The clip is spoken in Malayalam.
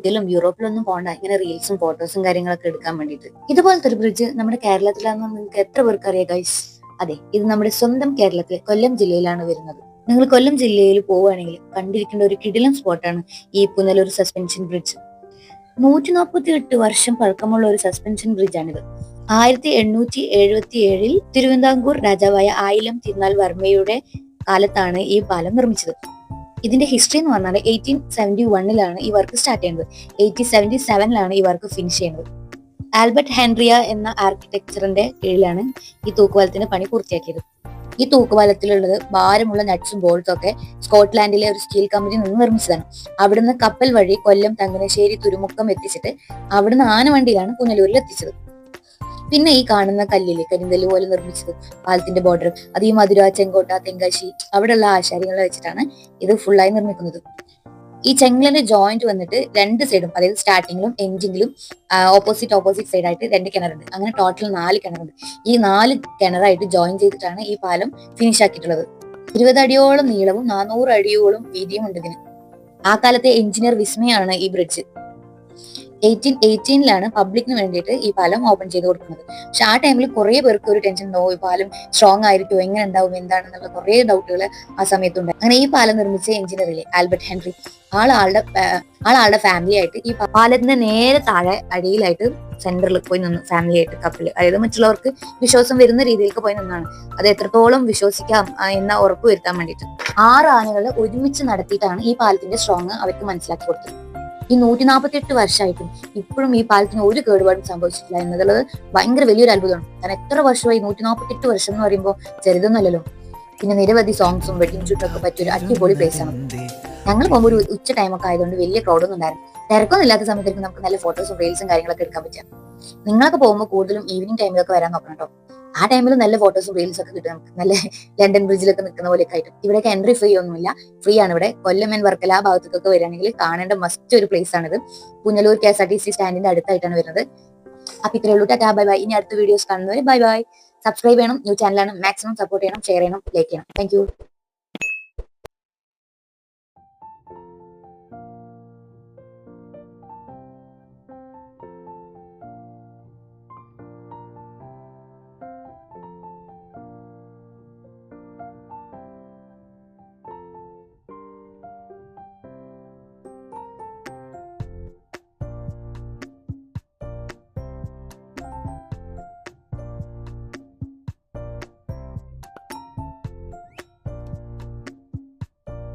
ഊട്ടിയിലും യൂറോപ്പിലൊന്നും പോകണ്ട ഇങ്ങനെ റീൽസും ഫോട്ടോസും കാര്യങ്ങളൊക്കെ എടുക്കാൻ വേണ്ടിയിട്ട്. ഇതുപോലത്തെ ഒരു ബ്രിഡ്ജ് നമ്മുടെ കേരളത്തിലാണെന്ന് നിങ്ങൾക്ക് എത്ര പേർക്ക് അറിയാം ഗൈസ്? അതെ, ഇത് നമ്മുടെ സ്വന്തം കേരളത്തിലെ കൊല്ലം ജില്ലയിലാണ് വരുന്നത്. നിങ്ങൾ കൊല്ലം ജില്ലയിൽ പോവുകയാണെങ്കിൽ കണ്ടിരിക്കേണ്ട ഒരു കിടിലൻ സ്പോട്ടാണ് ഈ പുനലൂർ സസ്പെൻഷൻ ബ്രിഡ്ജ്. 148 വർഷം പഴക്കമുള്ള ഒരു സസ്പെൻഷൻ ബ്രിഡ്ജാണിത്. 1877 തിരുവിതാംകൂർ രാജാവായ ആയിലം തിരുനാൾ വർമ്മയുടെ കാലത്താണ് ഈ പാലം നിർമ്മിച്ചത്. ഇതിന്റെ ഹിസ്റ്ററി എന്ന് പറഞ്ഞാൽ 1871 ഈ വർക്ക് സ്റ്റാർട്ട് ചെയ്യുന്നത്. 1877 ഈ വർക്ക് ഫിനിഷ് ചെയ്യുന്നത്. ആൽബർട്ട് ഹെൻറിയ എന്ന ആർക്കിടെക്ചറിന്റെ കീഴിലാണ് ഈ തൂക്കുപാലത്തിന്റെ പണി പൂർത്തിയാക്കിയത്. ഈ തൂക്കുപാലത്തിലുള്ളത് ഭാരമുള്ള നട്ട്സും ബോൾട്ടും ഒക്കെ സ്കോട്ട്ലാൻഡിലെ ഒരു സ്റ്റീൽ കമ്പനി നിന്ന് നിർമ്മിച്ചതാണ്. അവിടുന്ന് കപ്പൽ വഴി കൊല്ലം, തങ്കനശ്ശേരി, തുരുമുക്കം എത്തിച്ചിട്ട് അവിടുന്ന് ആനവണ്ടിയിലാണ് പുനലൂരിൽ എത്തിച്ചത്. പിന്നെ ഈ കാണുന്ന കല്ലില് കരിങ്കല്ല് പോലെ നിർമ്മിച്ചത് പാലത്തിന്റെ ബോർഡർ, അത് ഈ മധുര, ചെങ്കോട്ട, തെങ്കാശി അവിടെയുള്ള ആശാരികളെ വെച്ചിട്ടാണ് ഇത് ഫുള്ളായി നിർമ്മിക്കുന്നത്. ഈ ചെങ്കലിന്റെ ജോയിന്റ് വന്നിട്ട് രണ്ട് സൈഡും, അതായത് സ്റ്റാർട്ടിങ്ങിലും എൻഡിങ്ങിലും ഓപ്പോസിറ്റ് സൈഡ് ആയിട്ട് 2 കിണറുണ്ട്. അങ്ങനെ ടോട്ടൽ 4 കിണറുണ്ട്. ഈ 4 കിണറായിട്ട് ജോയിൻ ചെയ്തിട്ടാണ് ഈ പാലം ഫിനിഷ് ആക്കിയിട്ടുള്ളത്. 20 അടിയോളം നീളവും 400 അടിയോളം വീതിയും ഉണ്ട് ഇതിന്. ആ കാലത്തെ എഞ്ചിനീയർ വിസ്മയാണ് ഈ ബ്രിഡ്ജ്. 1818 പബ്ലിക്കിന് വേണ്ടിയിട്ട് ഈ പാലം ഓപ്പൺ ചെയ്ത് കൊടുക്കുന്നത്. പക്ഷെ ആ ടൈമിൽ കുറെ പേർക്ക് ഒരു ടെൻഷൻ ഉണ്ടാവും, ഈ പാലം സ്ട്രോങ് ആയിരിക്കും, എങ്ങനെ ഉണ്ടാവും, എന്താണെന്നുള്ള കുറെ ഡൗട്ടുകൾ ആ സമയത്തുണ്ട്. അങ്ങനെ ഈ പാലം നിർമ്മിച്ച എഞ്ചിനീയറിലെ ആൽബർട്ട് ഹെൻറി ആളുടെ ഫാമിലി ആയിട്ട് ഈ പാലത്തിന്റെ നേരെ താഴെ അടിയിലായിട്ട് സെന്ററിൽ പോയി നിന്നു, ഫാമിലി ആയിട്ട് കപ്പില്. അതായത് മറ്റുള്ളവർക്ക് വിശ്വാസം വരുന്ന രീതിയിലേക്ക് പോയി നിന്നാണ്. അത് എത്രത്തോളം വിശ്വസിക്കാം എന്ന ഉറപ്പ് വരുത്താൻ വേണ്ടിയിട്ട് 6 ആനകൾ ഒരുമിച്ച് നടത്തിയിട്ടാണ് ഈ പാലത്തിന്റെ സ്ട്രോങ് അവർക്ക് മനസ്സിലാക്കി കൊടുത്തത്. ഈ 148 വർഷമായിട്ടും ഇപ്പോഴും ഈ പാലത്തിന് ഒരു കേടുപാടും സംഭവിച്ചിട്ടില്ല എന്നുള്ളത് ഭയങ്കര വലിയൊരു അത്ഭുതമാണ്. കാരണം എത്ര വർഷമായി, 148 വർഷം എന്ന് പറയുമ്പോൾ ചെറുതൊന്നുമല്ലല്ലോ. പിന്നെ നിരവധി സോങ്സും വെഡിങ് ഷൂട്ടൊക്കെ പറ്റിയ ഒരു അടിപൊളി പ്ലേസ് ആണ്. ഞങ്ങൾ പോകുമ്പോൾ ഒരു ഉച്ച ടൈമൊക്കെ ആയതുകൊണ്ട് വലിയ ക്രൗഡൊന്നും ഉണ്ടായിരുന്നു. തിരക്കൊന്നും ഇല്ലാത്ത സമയത്തേക്ക് നമുക്ക് നല്ല ഫോട്ടോസും റീൽസും കാര്യങ്ങളൊക്കെ എടുക്കാൻ പറ്റുക. നിങ്ങളൊക്കെ പോകുമ്പോൾ കൂടുതലും ഈവനിങ് ടൈമിലൊക്കെ വരാൻ നോക്കണം കേട്ടോ. ആ ടൈമിൽ നല്ല ഫോട്ടോസും റീൽസും ഒക്കെ കിട്ടും നമുക്ക്. നല്ല ലണ്ടൻ ബ്രിഡ്ജിലൊക്കെ നിൽക്കുന്ന പോലെയൊക്കെ ആയിട്ട്. ഇവിടെയൊക്കെ എൻട്രി ഫ്രീ ഒന്നുമില്ല, ഫ്രീ ആണ് ഇവിടെ. കൊല്ലം ആൻഡ് വർക്കല ആ ഭാഗത്തേക്കൊക്കെ വരികയാണെങ്കിൽ കാണേണ്ട മസ്റ്റ് ഒരു പ്ലേസ് ആണിത്. പുനലൂർ KSRTC സ്റ്റാൻഡിന്റെ അടുത്തായിട്ടാണ് വരുന്നത്. അപ്പൊ ഇത്രയേ ഉള്ളൂ. Tata, bye bye. ഇനി അടുത്ത വീഡിയോസ് കാണുന്നവരെ ബൈ ബൈ. സബ്സ്ക്രൈബ് ചെയ്യണം, ന്യൂ ചാനലാണ്, മാക്സിമം സപ്പോർട്ട് ചെയ്യണം, ഷെയർ ചെയ്യണം, ലൈക്ക് ചെയ്യണം. Thank you.